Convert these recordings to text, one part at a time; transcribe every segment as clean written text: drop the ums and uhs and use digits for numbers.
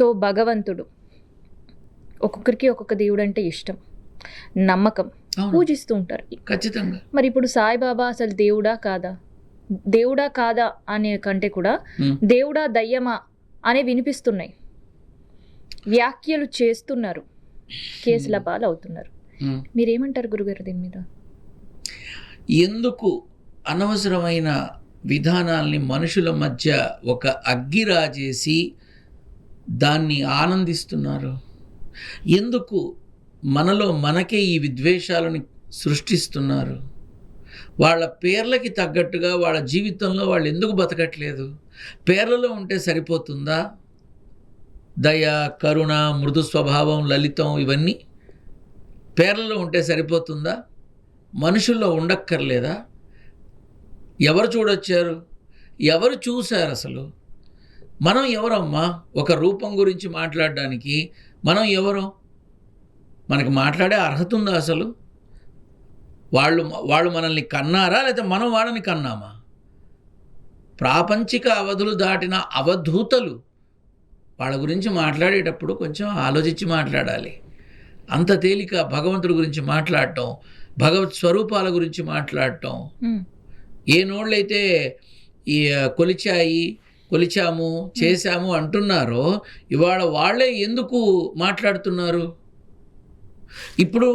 So భగవంతుడు ఒక్కొక్కరికి ఒక్కొక్క దేవుడు అంటే ఇష్టం, నమ్మకం, పూజిస్తూ ఉంటారు ఖచ్చితంగా. మరి ఇప్పుడు సాయిబాబా అసలు దేవుడా కాదా, దేవుడా కాదా అనే కంటే కూడా దేవుడా దయ్యమా అనే వినిపిస్తున్నాయి, వ్యాఖ్యలు చేస్తున్నారు, కేసుల పాలు అవుతున్నారు. మీరేమంటారు గురుగారు దీని మీద? ఎందుకు అనవసరమైన విధానాల్ని మనుషుల మధ్య ఒక అగ్గిరాజేసి దాన్ని ఆనందిస్తున్నారు? ఎందుకు మనలో మనకే ఈ విద్వేషాలను సృష్టిస్తున్నారు? వాళ్ళ పేర్లకి తగ్గట్టుగా వాళ్ళ జీవితంలో వాళ్ళు ఎందుకు బతకట్లేదు? పేర్లలో ఉంటే సరిపోతుందా? దయ, కరుణ, మృదు స్వభావం, లలితం ఇవన్నీ పేర్లలో ఉంటే సరిపోతుందా? మనుషుల్లో ఉండక్కర్లేదా? ఎవరు చూడొచ్చారు? ఎవరు చూశారు? అసలు మనం ఎవరమ్మా? ఒక రూపం గురించి మాట్లాడడానికి మనం ఎవరు? మనకి మాట్లాడే అర్హత ఉందా అసలు? వాళ్ళు మనల్ని కన్నారా, లేకపోతే మనం వాళ్ళని కన్నామా? ప్రాపంచిక అవధులు దాటిన అవధూతలు. వాళ్ళ గురించి మాట్లాడేటప్పుడు కొంచెం ఆలోచించి మాట్లాడాలి. అంత తేలిక భగవంతుడి గురించి మాట్లాడటం, భగవత్ స్వరూపాల గురించి మాట్లాడటం. ఏ నోళ్ళైతే ఈ కొలిచాము చేశాము అంటున్నారో ఇవాళ వాళ్ళే ఎందుకు మాట్లాడుతున్నారు? ఇప్పుడు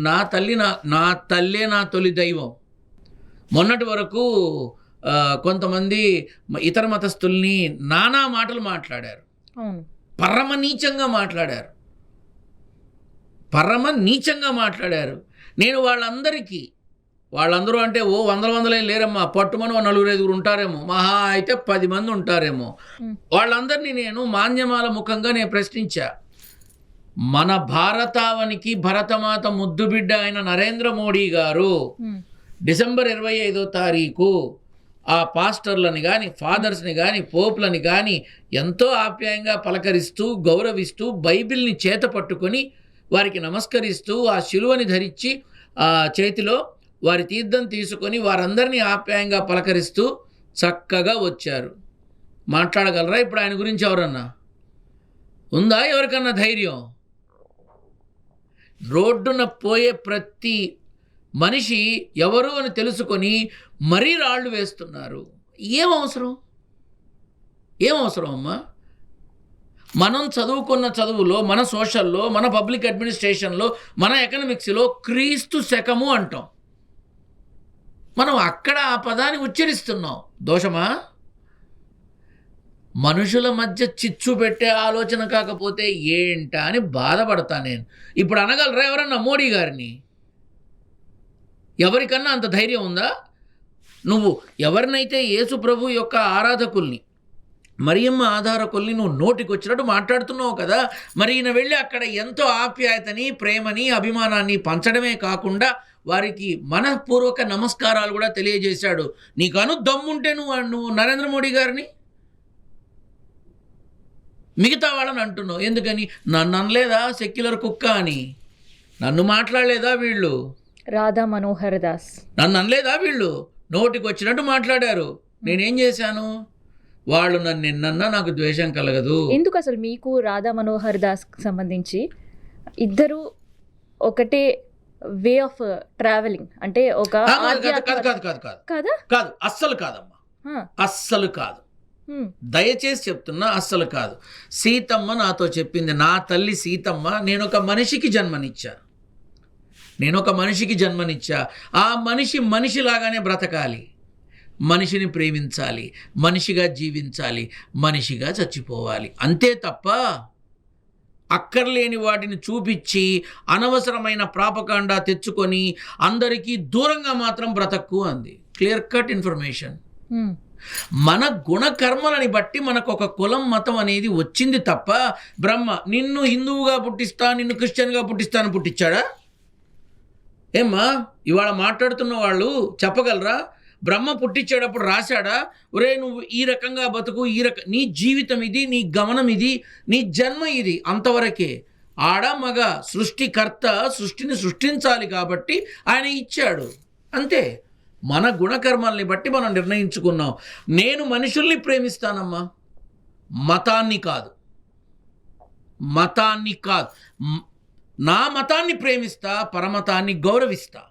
నా తల్లే నా తొలి దైవం. మొన్నటి వరకు కొంతమంది ఇతర మతస్థుల్ని నానా మాటలు మాట్లాడారు, పరమ నీచంగా మాట్లాడారు. నేను వాళ్ళందరూ అంటే వందలేం లేరమ్మా, పట్టుమని 4-5 ఉంటారేమో, మహా అయితే 10 మంది ఉంటారేమో. వాళ్ళందరినీ నేను మాన్యమాల ముఖంగా నేను ప్రశ్నించా. మన భారతావనికి భరతమాత ముద్దుబిడ్డ అయిన నరేంద్ర మోడీ గారు డిసెంబర్ 25వ తారీఖు ఆ పాస్టర్లని కానీ, ఫాదర్స్ని కానీ, పోపులని కానీ ఎంతో ఆప్యాయంగా పలకరిస్తూ, గౌరవిస్తూ, బైబిల్ని చేత పట్టుకొని వారికి నమస్కరిస్తూ, ఆ శిలువని ధరించి ఆ చేతిలో వారి తీర్థం తీసుకొని వారందరినీ ఆప్యాయంగా పలకరిస్తూ చక్కగా వచ్చారు. మాట్లాడగలరా ఇప్పుడు ఆయన గురించి ఎవరన్నా? ఉందా ఎవరికన్నా ధైర్యం? రోడ్డున పోయే ప్రతి మనిషి ఎవరు అని తెలుసుకొని మరీ రాళ్ళు వేస్తున్నారు. ఏం అవసరం అమ్మా? మనం చదువుకున్న చదువులో, మన సోషల్లో, మన పబ్లిక్ అడ్మినిస్ట్రేషన్లో, మన ఎకనామిక్స్లో క్రీస్తు శకము అంటాం. మనం అక్కడ ఆ పదాన్ని ఉచ్చరిస్తున్నాం. దోషమా? మనుషుల మధ్య చిచ్చు పెట్టే ఆలోచన కాకపోతే ఏంటా అని బాధపడతా నేను. ఇప్పుడు అనగలరా ఎవరన్నా మోడీ గారిని? ఎవరికన్నా అంత ధైర్యం ఉందా? నువ్వు ఎవరినైతే యేసు ప్రభు యొక్క ఆరాధకుల్ని, మరియమ్మ ఆధారకుల్ని నువ్వు నోటికి వచ్చినట్టు మాట్లాడుతున్నావు కదా, మరి ఈయన వెళ్ళి అక్కడ ఎంతో ఆప్యాయతని, ప్రేమని, అభిమానాన్ని పంచడమే కాకుండా వారికి మనఃపూర్వక నమస్కారాలు కూడా తెలియజేశాడు. నీకు దమ్ముంటే నువ్వు నరేంద్ర మోడీ గారిని మిగతా వాళ్ళని అంటున్నావు. ఎందుకని? నన్ను అనలేదా సెక్యులర్ కుక్క అని? నన్ను మాట్లాడలేదా వీళ్ళు? రాధా మనోహర్ దాస్ నన్ను అనలేదా వీళ్ళు? నోటికి వచ్చినట్టు మాట్లాడారు. నేనేం చేశాను? వాళ్ళు నన్ను ఎన్నన్నా నాకు ద్వేషం కలగదు. ఎందుకు అసలు మీకు రాధా మనోహర్ దాస్ సంబంధించి ఇద్దరు ఒకటే వే ఆఫ్ ట్రావెలింగ్ అంటే ఒక కాదు, అస్సలు కాదమ్మా, అస్సలు కాదు. దయచేసి చెప్తున్నా, అస్సలు కాదు. సీతమ్మ నాతో చెప్పింది, నా తల్లి సీతమ్మ, నేను ఒక మనిషికి జన్మనిచ్చా. ఆ మనిషిలాగానే బ్రతకాలి, మనిషిని ప్రేమించాలి, మనిషిగా జీవించాలి, మనిషిగా చచ్చిపోవాలి. అంతే తప్ప అక్కర్లేని వాటిని చూపించి అనవసరమైన ప్రాపకాండా తెచ్చుకొని అందరికీ దూరంగా మాత్రం బ్రతక్కు అంది. Clear cut information. మన గుణకర్మలని బట్టి మనకు ఒక కులం, మతం అనేది వచ్చింది తప్ప బ్రహ్మ నిన్ను హిందువుగా పుట్టిస్తా, నిన్ను క్రిస్టియన్గా పుట్టిస్తాను పుట్టించాడా? ఏమ్మా ఇవాళ మాట్లాడుతున్న వాళ్ళు చెప్పగలరా? బ్రహ్మ పుట్టించేటప్పుడు రాశాడా, ఒరే నువ్వు ఈ రకంగా బతుకు, నీ జీవితం ఇది, నీ గమనం ఇది, నీ జన్మ ఇది, అంతవరకే. ఆడ మగ సృష్టికర్త సృష్టిని సృష్టించాలి కాబట్టి ఆయన ఇచ్చాడు, అంతే. మన గుణకర్మల్ని బట్టి మనం నిర్ణయించుకున్నాం. నేను మనుషుల్ని ప్రేమిస్తానమ్మా, మతాన్ని కాదు. మతాన్ని కాదు. నా మతాన్ని ప్రేమిస్తా, పరమతాన్ని గౌరవిస్తా.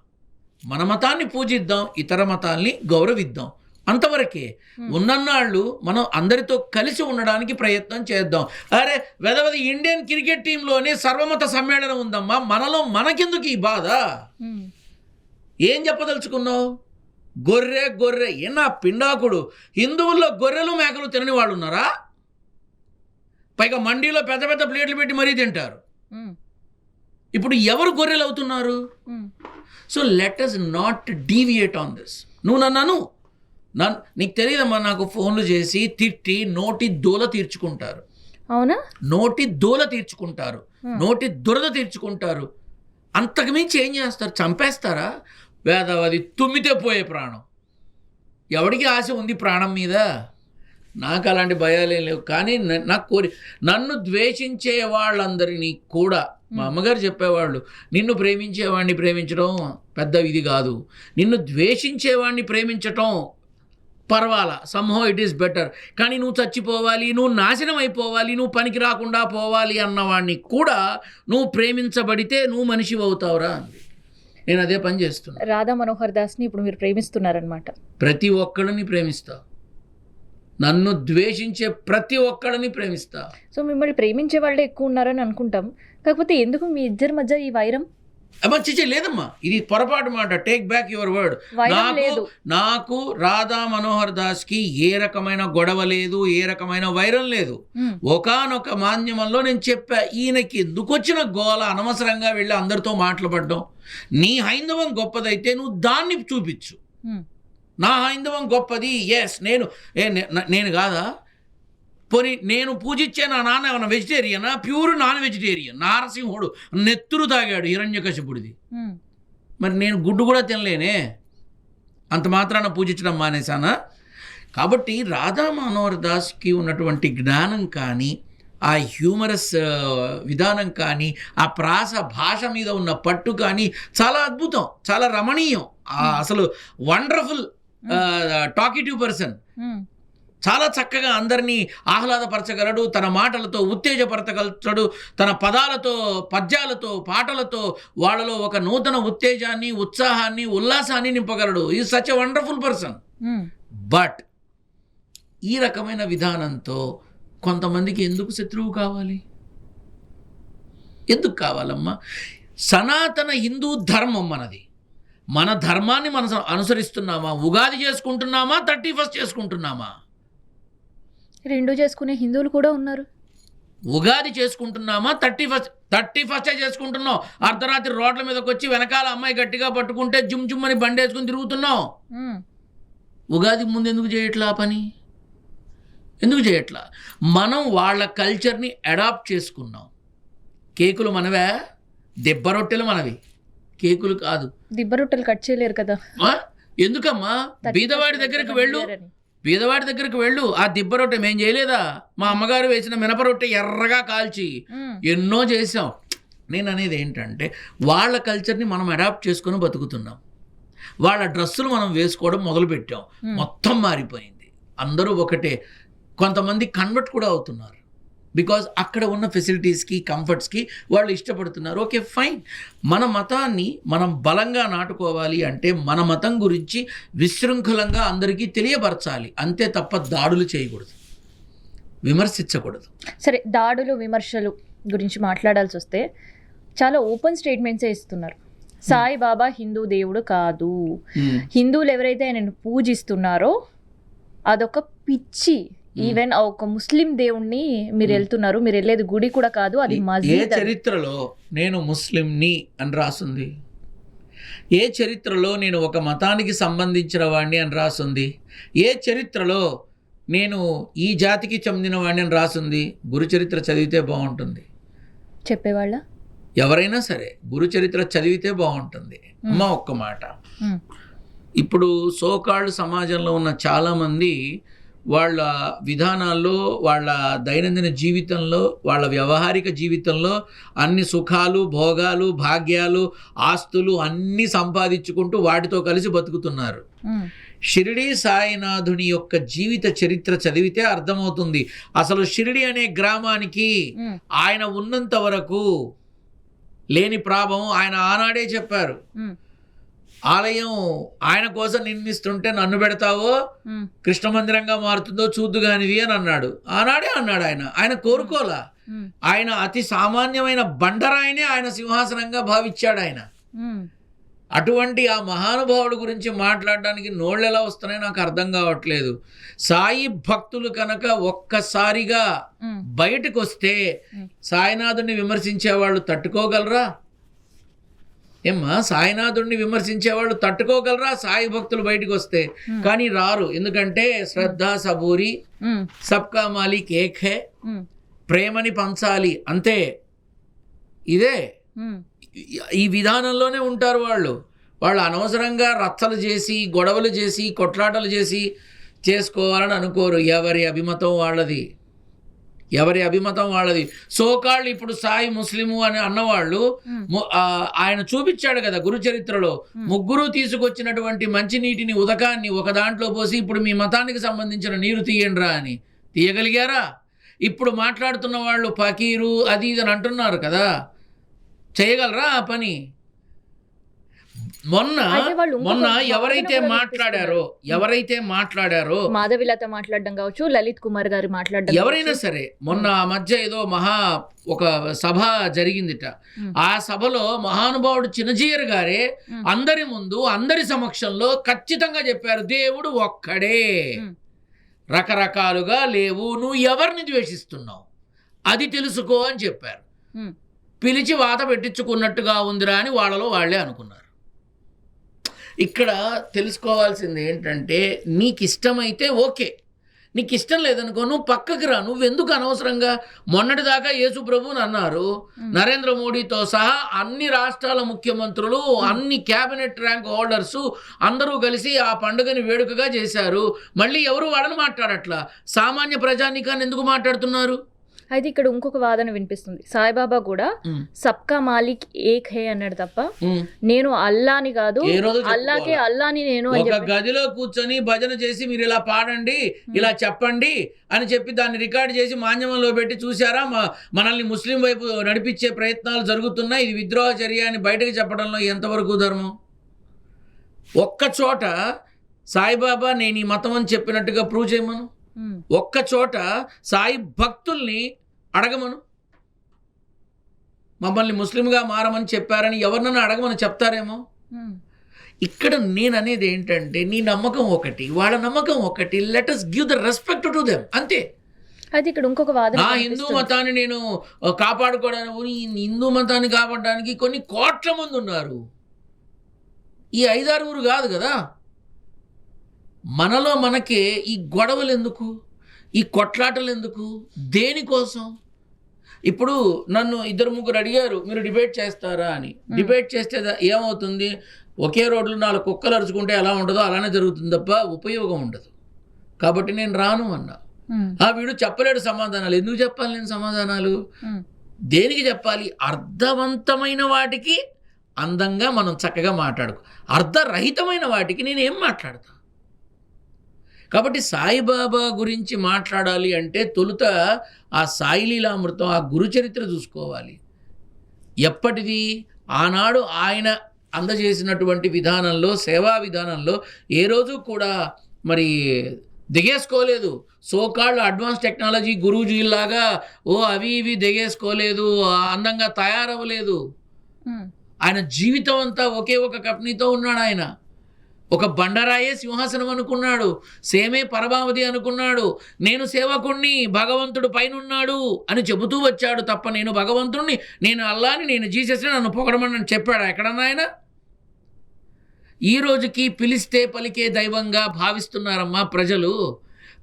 మన మతాన్ని పూజిద్దాం, ఇతర మతాల్ని గౌరవిద్దాం, అంతవరకే. ఉన్నన్నాళ్ళు మనం అందరితో కలిసి ఉండడానికి ప్రయత్నం చేద్దాం. అరే వెదవది ఇండియన్ క్రికెట్ టీంలోనే సర్వమత సమ్మేళనం ఉందమ్మా, మనలో మనకెందుకు ఈ బాధ? ఏం చెప్పదలుచుకున్నావు? గొర్రె గొర్రె ఏనా పిండాకుడు. హిందువుల్లో గొర్రెలు మేకలు తినని వాళ్ళు ఉన్నారా? పైగా మండీలో పెద్ద పెద్ద ప్లేట్లు పెట్టి మరీ తింటారు. ఇప్పుడు ఎవరు గొర్రెలు అవుతున్నారు? So let us not deviate on this. నువ్వు నన్ను నీకు తెలియదమ్మా, నాకు ఫోన్లు చేసి తిట్టి నోటి దూల తీర్చుకుంటారు. అవునా? నోటి దూల తీర్చుకుంటారు, నోటి దురద తీర్చుకుంటారు. అంతకు మించి ఏం చేస్తారు? చంపేస్తారా? వేదవది తుమ్మితే పోయే ప్రాణం. ఎవడికి ఆశ ఉంది ప్రాణం మీద? నాకు అలాంటి భయాలేం లేవు. కానీ నన్ను ద్వేషించే వాళ్ళందరినీ కూడా, మా అమ్మగారు చెప్పేవాళ్ళు, నిన్ను ప్రేమించేవాడిని ప్రేమించడం పెద్ద ఇది కాదు, నిన్ను ద్వేషించేవాడిని ప్రేమించటం పర్వాలా, సమ్హౌ ఇట్ ఈస్ బెటర్. కానీ నువ్వు చచ్చిపోవాలి, నువ్వు నాశనం అయిపోవాలి, నువ్వు పనికి రాకుండా పోవాలి అన్నవాడిని కూడా నువ్వు ప్రేమించబడితే నువ్వు మనిషి అవుతావురా అంది. నేను అదే పని చేస్తున్నా. రాధా మనోహర్ దాస్ని ఇప్పుడు మీరు ప్రేమిస్తున్నారనమాట. ప్రతి ఒక్కళ్ళని ప్రేమిస్తా, నన్ను ద్వేషించే ప్రతి ఒక్కళ్ళని ప్రేమిస్తా. సో మిమ్మల్ని ప్రేమించే వాళ్ళే ఎక్కువ ఉన్నారని అనుకుంటాం. కాకపోతే ఎందుకు మీ ఇద్దరి మధ్య ఈ వైరం? అమ్మా చిచి లేదమ్మా, ఇది పొరపాటు మాట. Take back your word. నాకు రాధా మనోహర్ దాస్ కి ఏ రకమైన గొడవ లేదు, ఏ రకమైన వైరం లేదు. ఒకానొక మాధ్యమంలో నేను చెప్పా, ఈయనకి ఎందుకు వచ్చిన గోల, అనవసరంగా వెళ్ళి అందరితో మాట్లాడడం. నీ హైందవం గొప్పదైతే నువ్వు దాన్ని చూపించు. నా హైందవం గొప్పది, ఎస్, నేను కాదా? పోనీ నేను పూజించే నా నాన్న ఏమన్నా వెజిటేరియనా? Pure non vegetarian. నారసింహుడు నెత్తురు తాగాడు హిరణ్యకశిపుడిది. మరి నేను గుడ్డు కూడా తినలేనే, అంత మాత్రాన పూజించడం మానేశానా? కాబట్టి రాధా మనోహర్ దాస్కి ఉన్నటువంటి జ్ఞానం కానీ, ఆ హ్యూమరస్ విధానం కానీ, ఆ ప్రాస భాష మీద ఉన్న పట్టు కానీ చాలా అద్భుతం, చాలా రమణీయం. అసలు వండర్ఫుల్ టాకిటివ్ పర్సన్. చాలా చక్కగా అందరినీ ఆహ్లాదపరచగలడు, తన మాటలతో ఉత్తేజపరచగలడు, తన పదాలతో, పద్యాలతో, పాటలతో వాళ్ళలో ఒక నూతన ఉత్తేజాన్ని, ఉత్సాహాన్ని, ఉల్లాసాన్ని నింపగలడు. Is such a wonderful person. But ఈ రకమైన విధానంతో కొంతమందికి ఎందుకు శత్రువు కావాలి? ఎందుకు కావాలమ్మా? సనాతన హిందూ ధర్మం మనది. మన ధర్మాన్ని మనం అనుసరిస్తున్నామా? ఉగాది చేసుకుంటున్నామా, 31st చేసుకుంటున్నామా? రెండు చేసుకునే హిందువులు కూడా ఉన్నారు. ఉగాది చేసుకుంటున్నామా, 31st చేసుకుంటున్నాం. అర్ధరాత్రి రోడ్ల మీదకి వచ్చి వెనకాల అమ్మాయి గట్టిగా పట్టుకుంటే జుమ్ జుమ్ అని బండి వేసుకుని తిరుగుతున్నాం. ఉగాది ముందు ఎందుకు చేయట్లా పని? ఎందుకు చేయట్లా? మనం వాళ్ళ కల్చర్ని అడాప్ట్ చేసుకున్నాం. కేకులు మనవే, దెబ్బ రొట్టెలు మనవి, కేకులు కాదు. దిబ్బ రొట్టెలు కట్ చేయలేరు కదా. ఎందుకమ్మా? బీదవాడి దగ్గరికి వెళ్ళు, ఆ దిబ్బ రొట్టె మేం చేయలేదా? మా అమ్మగారు వేసిన మినప రొట్టె ఎర్రగా కాల్చి ఎన్నో చేసాం. నేను అనేది ఏంటంటే, వాళ్ళ కల్చర్ని మనం అడాప్ట్ చేసుకొని బతుకుతున్నాం. వాళ్ళ డ్రెస్సులు మనం వేసుకోవడం మొదలుపెట్టాం, మొత్తం మారిపోయింది. అందరూ ఒకటే. కొంతమంది కన్వర్ట్ కూడా అవుతున్నారు, బికాజ్ అక్కడ ఉన్న ఫెసిలిటీస్కి, కంఫర్ట్స్కి వాళ్ళు ఇష్టపడుతున్నారు. Okay fine. మన మతాన్ని మనం బలంగా నాటుకోవాలి అంటే మన మతం గురించి విశృంఖలంగా అందరికీ తెలియపరచాలి, అంతే తప్ప దాడులు చేయకూడదు, విమర్శించకూడదు. సరే, దాడులు విమర్శలు గురించి మాట్లాడాల్సి వస్తే చాలా ఓపెన్ స్టేట్మెంట్సే ఇస్తున్నారు. సాయిబాబా హిందూ దేవుడు కాదు, హిందువులు ఎవరైతే ఆయనను పూజిస్తున్నారో అదొక పిచ్చి. ఈవెన్ ఒక ముస్లిం దేవుణ్ణి మీరు వెళ్తున్నారు, మీరు వెళ్ళేది గుడి కూడా కాదు, అది మస్జిద్. ఏ చరిత్రలో నేను ముస్లింని అని రాసుంది? ఏ చరిత్రలో నేను ఒక మతానికి సంబంధించిన వాడిని అని రాసుంది? ఏ చరిత్రలో నేను ఈ జాతికి చెందిన వాడిని అని రాసుంది? గురు చరిత్ర చదివితే బాగుంటుంది. చెప్పేవాళ్ళ ఎవరైనా సరే గురు చరిత్ర చదివితే బాగుంటుంది. అమ్మా ఒక్క మాట, ఇప్పుడు సోకాళ్ళు సమాజంలో ఉన్న చాలామంది వాళ్ళ విధానాల్లో, వాళ్ళ దైనందిన జీవితంలో, వాళ్ళ వ్యవహారిక జీవితంలో అన్ని సుఖాలు, భోగాలు, భాగ్యాలు, ఆస్తులు అన్నీ సంపాదించుకుంటూ వాటితో కలిసి బతుకుతున్నారు. షిరిడి సాయినాథుని యొక్క జీవిత చరిత్ర చదివితే అర్థమవుతుంది. అసలు షిరిడి అనే గ్రామానికి ఆయన ఉన్నంత వరకు లేని ప్రాభం ఆయన ఆనాడే చెప్పారు. ఆలయం ఆయన కోసం నిర్మిస్తుంటే నన్ను పెడతావో కృష్ణ మందిరంగా మారుతుందో చూద్దుగానివి అని అన్నాడు. ఆనాడే అన్నాడు. ఆయన కోరుకోలా. ఆయన అతి సామాన్యమైన బండరాయినే ఆయన సింహాసనంగా భావించాడు ఆయన. అటువంటి ఆ మహానుభావుడు గురించి మాట్లాడడానికి నోళ్ళు ఎలా వస్తున్నాయో నాకు అర్థం కావట్లేదు. సాయి భక్తులు కనుక ఒక్కసారిగా బయటకు వస్తే సాయినాథుడిని విమర్శించే వాళ్ళు తట్టుకోగలరా? ఏమ్మా, సాయినాథుడిని విమర్శించే వాళ్ళు తట్టుకోగలరా సాయి భక్తులు బయటకు వస్తే? కానీ రారు. ఎందుకంటే శ్రద్ధ సబూరి, సబ్కా మాలిక్ ఏక్ హై, ప్రేమని పంచాలి అంతే. ఇదే ఈ విధానంలోనే ఉంటారు వాళ్ళు. అనవసరంగా రచ్చలు చేసి, గొడవలు చేసి, కొట్లాటలు చేసి చేసుకోవాలని అనుకోరు. ఎవరి అభిమతం వాళ్ళది. సోకాళ్ళు ఇప్పుడు సాయి ముస్లిము అని అన్నవాళ్ళు ఆయన చూపించాడు కదా గురు చరిత్రలో. ముగ్గురు తీసుకొచ్చినటువంటి మంచినీటిని ఉదకాన్ని ఒక దాంట్లో పోసి ఇప్పుడు మీ మతానికి సంబంధించిన నీరు తీయండిరా అని తీయగలిగారా? ఇప్పుడు మాట్లాడుతున్న వాళ్ళు ఫకీరు అది ఇది అని అంటున్నారు కదా, చేయగలరా ఆ పని? మొన్న ఎవరైతే మాట్లాడారో మాధవిలత మాట్లాడడం కావచ్చు, లలిత్ కుమార్ గారు మాట్లాడడం, ఎవరైనా సరే, మొన్న ఆ మధ్య ఏదో ఒక సభ జరిగిందిట. ఆ సభలో మహానుభావుడు చిన్నజీయర్ గారే అందరి ముందు అందరి సమక్షంలో ఖచ్చితంగా చెప్పారు, దేవుడు ఒక్కడే, రకరకాలుగా లేవు, నువ్వు ఎవరిని ద్వేషిస్తున్నావు అది తెలుసుకో అని చెప్పారు. పిలిచి వాత పెట్టించుకున్నట్టుగా ఉందిరా అని వాళ్ళలో వాళ్ళే అనుకున్నారు. ఇక్కడ తెలుసుకోవాల్సింది ఏంటంటే, నీకు ఇష్టమైతే ఓకే, నీకు ఇష్టం లేదనుకో నువ్వు పక్కకి రా. నువ్వెందుకు అనవసరంగా? మొన్నటిదాకా యేసు ప్రభుని అన్నారు. నరేంద్ర మోడీతో సహా అన్ని రాష్ట్రాల ముఖ్యమంత్రులు, అన్ని క్యాబినెట్ ర్యాంక్ హోల్డర్సు అందరూ కలిసి ఆ పండుగని వేడుకగా చేశారు. మళ్ళీ ఎవరు వాళ్ళని మాట్లాడట్లా. సామాన్య ప్రజానీకాన్ని ఎందుకు మాట్లాడుతున్నారు? అయితే ఇక్కడ ఇంకొక వాదన వినిపిస్తుంది. సాయిబాబా కూడా సబ్కా మాలిక్ ఏక్ హే అన్నాడు తప్ప నేను అల్లాని కాదు, అల్లాకే అల్లాని నేను ఒక గదిలో కూర్చొని భజన చేసి మీరు ఇలా పాడండి, ఇలా చెప్పండి అని చెప్పి దాన్ని రికార్డ్ చేసి మాధ్యమంలో పెట్టి చూసారా మనల్ని ముస్లిం వైపు నడిపించే ప్రయత్నాలు జరుగుతున్నాయి, ఇది విద్రోహ చర్య అని బయటకు చెప్పడంలో ఎంతవరకు ధర్మం? ఒక్క చోట సాయిబాబా నేను ఈ మతం అని చెప్పినట్టుగా ప్రూవ్ చేయమను. ఒక్క చోట సాయి భక్తుల్ని అడగమను. మమ్మల్ని ముస్లింగా మారమని చెప్పారని ఎవరినన్నా అడగమని చెప్తారేమో. ఇక్కడ నేను అనేది ఏంటంటే, నీ నమ్మకం ఒకటి, వాళ్ళ నమ్మకం ఒకటి. Let us give the respect to them, అంతే. అయితే ఇక్కడ ఇంకొక వాదన, నా హిందూ మతాన్ని నేను కాపాడుకోవడానికి, హిందూ మతాన్ని కాపాడడానికి కొన్ని కోట్ల మంది ఉన్నారు, ఈ 5-6 కాదు కదా. మనలో మనకే ఈ గొడవలు ఎందుకు, ఈ కొట్లాటలు ఎందుకు, దేనికోసం? ఇప్పుడు నన్ను 2-3 అడిగారు, మీరు డిబేట్ చేస్తారా అని. డిబేట్ చేస్తే ఏమవుతుంది? ఒకే రోడ్లు 4 కుక్కలు అరుచుకుంటే ఎలా ఉంటుందో అలానే జరుగుతుంది తప్ప ఉపయోగం ఉండదు. కాబట్టి నేను రాను అన్నా. వీడు చెప్పలేడు సమాధానాలు. ఎందుకు చెప్పాలి నేను సమాధానాలు? దేనికి చెప్పాలి? అర్థవంతమైన వాటికి అందంగా మనం చక్కగా మాట్లాడుకో, అర్థరహితమైన వాటికి నేను ఏం మాట్లాడతా? కాబట్టి సాయిబాబా గురించి మాట్లాడాలి అంటే తొలుత ఆ సాయిలీలామృతం, ఆ గురు చరిత్ర చూసుకోవాలి. ఎప్పటిది? ఆనాడు ఆయన అందజేసినటువంటి విధానంలో, సేవా విధానంలో ఏ రోజు కూడా మరి దిగేసుకోలేదు. సోకాళ్ళు అడ్వాన్స్ టెక్నాలజీ గురూజీలాగా అవి ఇవి దిగేసుకోలేదు, అందంగా తయారవ్వలేదు. ఆయన జీవితం అంతా ఒకే ఒక కప్నీతో ఉన్నాడు. ఆయన ఒక బండరాయే సింహాసనం అనుకున్నాడు, సేమే పరమావధి అనుకున్నాడు. నేను సేవకుణ్ణి, భగవంతుడు పైనున్నాడు అని చెబుతూ వచ్చాడు తప్ప నేను భగవంతుణ్ణి, నేను అల్లాని, నేను జీసస్ని, నన్ను పొగడమని చెప్పాడు ఎక్కడన్నా ఆయన? ఈ రోజుకి పిలిస్తే పలికే దైవంగా భావిస్తున్నారమ్మా ప్రజలు.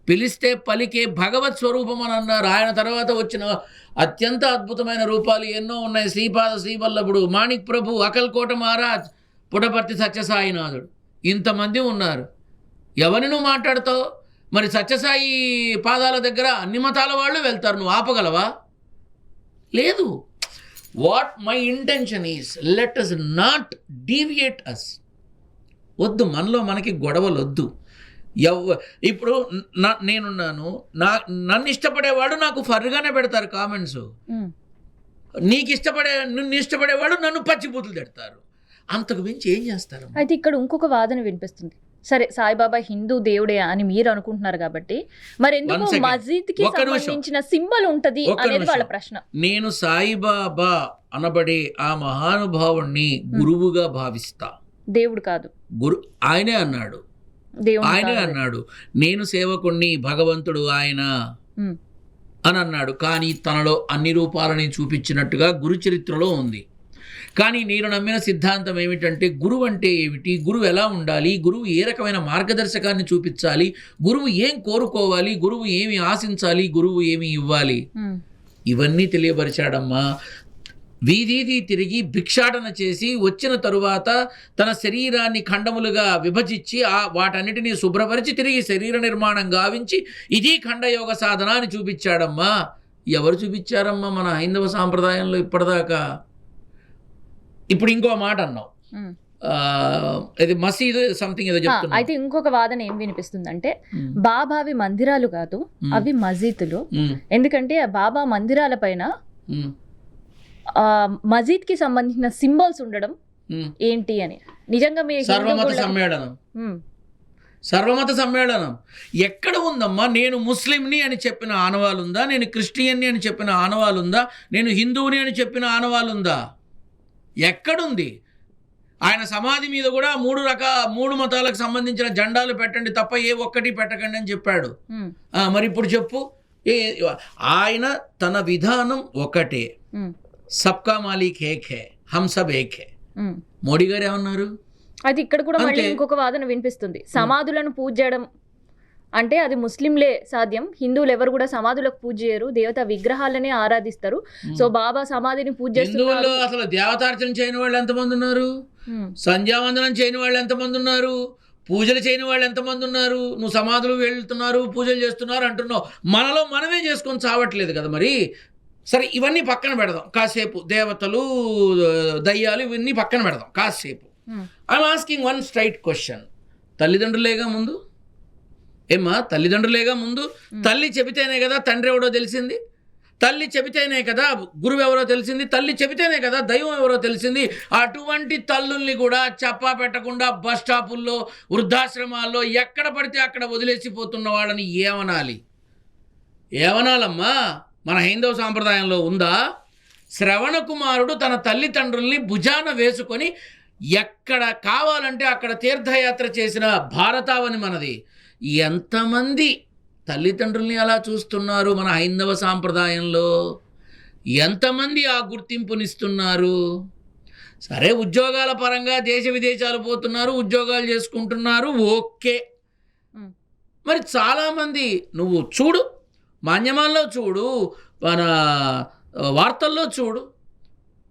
పిలిస్తే పలికే భగవత్ స్వరూపం అని అన్నారు. ఆయన తర్వాత వచ్చిన అత్యంత అద్భుతమైన రూపాలు ఎన్నో ఉన్నాయి. శ్రీపాద శ్రీవల్లభుడు, మాణిక్ ప్రభు, అకల్కోట మహారాజ్, పుటపర్తి సత్యసాయినాథుడు, ఇంతమంది ఉన్నారు. ఎవరిని నువ్వు మాట్లాడతావు? మరి సత్యసాయి పాదాల దగ్గర అన్ని మతాల వాళ్ళు వెళ్తారు, నువ్వు ఆపగలవా? లేదు. What my intention is, let us not deviate us. వద్దు, మనలో మనకి గొడవలు వద్దు. ఇప్పుడు నేనున్నాను, నన్ను ఇష్టపడేవాడు నాకు ఫర్గానే పెడతారు కామెంట్స్, నిన్ను ఇష్టపడేవాడు నన్ను పచ్చిబూతులు తిడతారు. అంతకు మించి ఏం చేస్తారు? అయితే ఇక్కడ ఇంకొక వాదన వినిపిస్తుంది. సరే, సాయిబాబా హిందూ దేవుడే అని మీరు అనుకుంటున్నారు కాబట్టి మరి ఎందుకు మస్జిద్ కి సంబంధించిన సింబల్ ఉంటది అనేది వాళ్ళ ప్రశ్న. నేను సాయిబాబా అనబడే ఆ మహానుభావుణ్ణి గురువుగా భావిస్తా. దేవుడు కాదు, ఆయనే అన్నాడు, నేను సేవకుణ్ణి, భగవంతుడు ఆయన అని అన్నాడు. కానీ తనలో అన్ని రూపాలని చూపించినట్టుగా గురు చరిత్రలో ఉంది. కానీ నేను నమ్మిన సిద్ధాంతం ఏమిటంటే, గురువు అంటే ఏమిటి, గురువు ఎలా ఉండాలి, గురువు ఏ రకమైన మార్గదర్శకాన్ని చూపించాలి, గురువు ఏం కోరుకోవాలి, గురువు ఏమి ఆశించాలి, గురువు ఏమి ఇవ్వాలి, ఇవన్నీ తెలియపరిచాడమ్మా. వీధి తిరిగి భిక్షాటన చేసి వచ్చిన తరువాత తన శరీరాన్ని ఖండములుగా విభజించి వాటన్నిటినీ శుభ్రపరిచి తిరిగి శరీర నిర్మాణం గావించి ఇది ఖండయోగ సాధన అని చూపించాడమ్మా. ఎవరు చూపించారమ్మా మన హైందవ సాంప్రదాయంలో ఇప్పటిదాకా? ఇప్పుడు ఇంకో మాట అన్నావు, ఇది మసీదు సంథింగ్ ఏదో చెప్తున్నా. అయితే ఇంకొక వాదన ఏం వినిపిస్తుందంటే, బాబావి మందిరాలు కాదు, అవి మసీదులు. ఎందుకంటే బాబా మందిరాల పైన మసీద్ కి సంబంధించిన సింబల్స్ ఉండడం ఏంటి అని. నిజంగా మీ సర్వమత సమ్మేళనం ఎక్కడ ఉందమ్మా? నేను ముస్లింని అని చెప్పిన ఆనవాలుందా? నేను క్రిస్టియన్ని అని చెప్పిన ఆనవాలుందా? నేను హిందువుని అని చెప్పిన ఆనవాలుందా? ఎక్కడుంది? ఆయన సమాధి మీద కూడా 3 మతాలకు సంబంధించిన జెండాలు పెట్టండి తప్ప ఏ ఒక్కటి పెట్టకండి అని చెప్పాడు. మరి ఇప్పుడు చెప్పు, ఆయన తన విధానం ఒకటే, సబ్కా మాలిక్ ఏక్ హై, హమ్ సబ్ ఏక్ హై. మోడీ గారు ఏమన్నారు? అది ఇక్కడ కూడా మళ్ళీ ఇంకొక వాదన వినిపిస్తుంది. సమాధులను పూజ చేయడం అంటే అది ముస్లింలే సాధ్యం, హిందువులు ఎవరు కూడా సమాధులకు పూజ చేయరు, దేవతా విగ్రహాలనే ఆరాధిస్తారు. సో బాబా సమాధిని పూజ చేస్తున్నారు. అసలు దేవతార్చన చేయని వాళ్ళు ఎంతమంది ఉన్నారు? సంధ్యావందనం చేయని వాళ్ళు ఎంతమంది ఉన్నారు? పూజలు చేయని వాళ్ళు ఎంతమంది ఉన్నారు? నువ్వు సమాధులు వెళ్తున్నారు, పూజలు చేస్తున్నారు అంటున్నావు. మనలో మనమే చేసుకొని చావట్లేదు కదా మరి. సరే, ఇవన్నీ పక్కన పెడదాం కాసేపు, దేవతలు దయ్యాలు ఇవన్నీ పక్కన పెడదాం కాసేపు. I'm asking one straight question. తల్లిదండ్రులేగా ముందు? ఏమ్మా, తల్లిదండ్రులేగా ముందు? తల్లి చెబితేనే కదా తండ్రి ఎవడో తెలిసింది, తల్లి చెబితేనే కదా గురువు ఎవరో తెలిసింది, తల్లి చెబితేనే కదా దైవం ఎవరో తెలిసింది. అటువంటి తల్లుల్ని కూడా చెప్పా పెట్టకుండా బస్ స్టాపుల్లో, వృద్ధాశ్రమాల్లో ఎక్కడ పడితే అక్కడ వదిలేసిపోతున్న వాళ్ళని ఏమనాలమ్మా? మన హైందవ సాంప్రదాయంలో ఉందా? శ్రవణ కుమారుడు తన తల్లిదండ్రుల్ని భుజాన వేసుకొని ఎక్కడ కావాలంటే అక్కడ తీర్థయాత్ర చేసిన భారతావని మనది. ఎంతమంది తల్లిదండ్రుల్ని అలా చూస్తున్నారు మన హైందవ సాంప్రదాయంలో? ఎంతమంది ఆ గుర్తింపునిస్తున్నారు? సరే, ఉద్యోగాల పరంగా దేశ విదేశాలు పోతున్నారు, ఉద్యోగాలు చేసుకుంటున్నారు, ఓకే. మరి చాలామంది నువ్వు చూడు, మాధ్యమాల్లో చూడు, మన వార్తల్లో చూడు,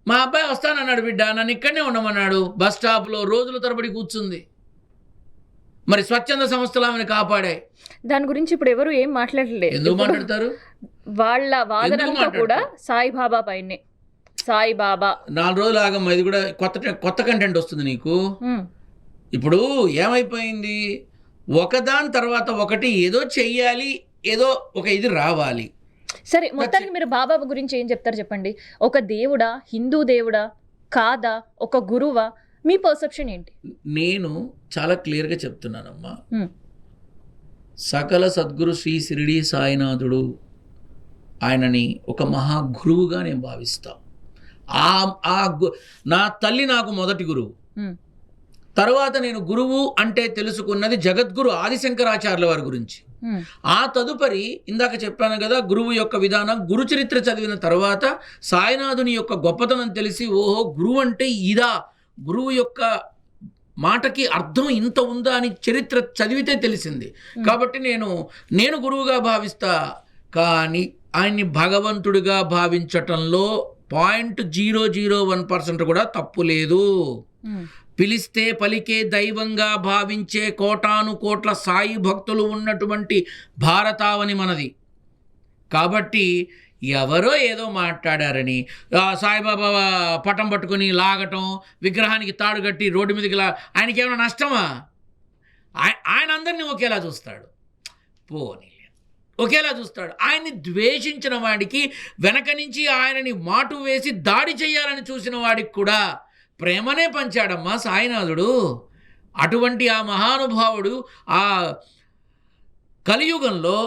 మా అబ్బాయి వస్తానన్నాడు బిడ్డ, నన్ను ఇక్కడనే ఉండమన్నాడు, బస్ స్టాప్లో రోజుల తరబడి కూర్చుంది. మరి స్వచ్ఛంద సంస్థలు ఆమెను కాపాడాయి. దాని గురించి ఇప్పుడు ఎవరు ఏం మాట్లాడలేదు. ఎందుకు మాట్లాడతారు? వాళ్ళ వాదన కూడా సాయిబాబా పైనే. సాయిబాబా 4 రోజులు ఆగమ్మ, ఇది కూడా కొత్త కంటెంట్ వస్తుంది నీకు. ఇప్పుడు ఏమైపోయింది, ఒకదాని తర్వాత ఒకటి ఏదో చెయ్యాలి, ఏదో ఒక ఇది రావాలి. సరే, మొత్తానికి మీరు బాబా గురించి ఏం చెప్తారు చెప్పండి. ఒక దేవుడా, హిందూ దేవుడా కాదా, ఒక గురువా, మీ పర్సెప్షన్ ఏంటి? నేను చాలా క్లియర్గా చెప్తున్నానమ్మా. సకల సద్గురు శ్రీ షిరిడి సాయినాథుడు, ఆయనని ఒక మహా గురువుగా నేను భావిస్తా. నా తల్లి నాకు మొదటి గురువు. తర్వాత నేను గురువు అంటే తెలుసుకున్నది జగద్గురు ఆదిశంకరాచార్యుల వారి గురించి. ఆ తదుపరి ఇందాక చెప్పాను కదా, గురువు యొక్క విధానం, గురు చరిత్ర చదివిన తర్వాత సాయినాథుని యొక్క గొప్పతనం తెలిసి, ఓహో గురువు అంటే ఇదా, గురువు యొక్క మాటకి అర్థం ఇంత ఉందా అని చరిత్ర చదివితే తెలిసింది. కాబట్టి నేను గురువుగా భావిస్తా. కానీ ఆయన్ని భగవంతుడిగా భావించటంలో 0.001% కూడా తప్పు లేదు. పిలిస్తే పలికే దైవంగా భావించే కోటాను కోట్ల సాయి భక్తులు ఉన్నటువంటి భారతావని మనది. కాబట్టి ఎవరో ఏదో మాట్లాడారని సాయిబాబా పటం పట్టుకుని లాగటం, విగ్రహానికి తాడు కట్టి రోడ్డు మీదకి ఆయనకి ఏమైనా నష్టమా? ఆయన అందరినీ ఒకేలా చూస్తాడు, పోనీ ఒకేలా చూస్తాడు. ఆయన్ని ద్వేషించిన వాడికి, వెనక నుంచి ఆయనని మాటు వేసి దాడి చేయాలని చూసిన వాడికి కూడా ప్రేమనే పంచాడమ్మా సాయినాథుడు. అటువంటి ఆ మహానుభావుడు ఆ కలియుగంలో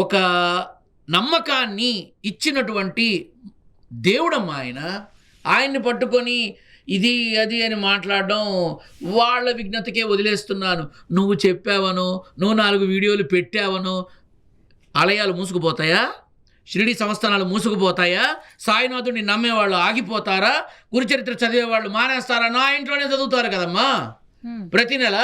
ఒక నమ్మకాన్ని ఇచ్చినటువంటి దేవుడమ్మా ఆయన్ని పట్టుకొని ఇది అది అని మాట్లాడడం వాళ్ళ విజ్ఞతకే వదిలేస్తున్నాను. నువ్వు చెప్పావనో, నువ్వు 4 వీడియోలు పెట్టావనో ఆలయాలు మూసుకుపోతాయా? షిరిడి సంస్థానాలు మూసుకుపోతాయా? సాయినాథుడిని నమ్మేవాళ్ళు ఆగిపోతారా? గురుచరిత్ర చదివేవాళ్ళు మానేస్తారా? నా ఇంట్లోనే చదువుతారు కదమ్మా ప్రతి నెల.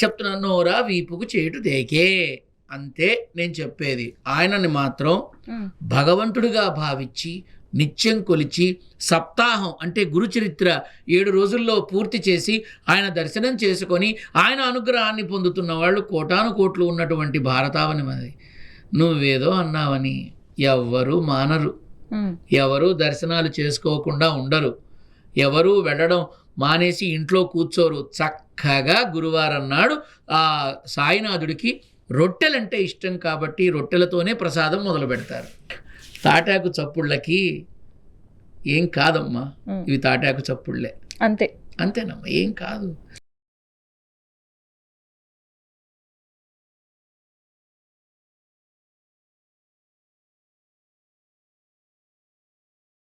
చెప్తున్నాను, నోరా వీపుకు చేటు దేకే, అంతే నేను చెప్పేది. ఆయనని మాత్రం భగవంతుడిగా భావించి నిత్యం కొలిచి సప్తాహం అంటే గురుచరిత్ర 7 రోజుల్లో పూర్తి చేసి ఆయన దర్శనం చేసుకొని ఆయన అనుగ్రహాన్ని పొందుతున్న వాళ్ళు కోటాను కోట్లు ఉన్నటువంటి భారతావని మరి. నువ్వేదో అన్నావని ఎవ్వరూ మానరు, ఎవరూ దర్శనాలు చేసుకోకుండా ఉండరు, ఎవరూ వెళ్ళడం మానేసి ఇంట్లో కూర్చోరు. చక్కగా గురువారం నాడు ఆ సాయినాథుడికి రొట్టెలంటే ఇష్టం కాబట్టి రొట్టెలతోనే ప్రసాదం మొదలు పెడతారు. తాటాకు చప్పుళ్ళకి ఏం కాదమ్మా, ఇవి తాటాకు చప్పుళ్ళే, అంతేనమ్మా, ఏం కాదు.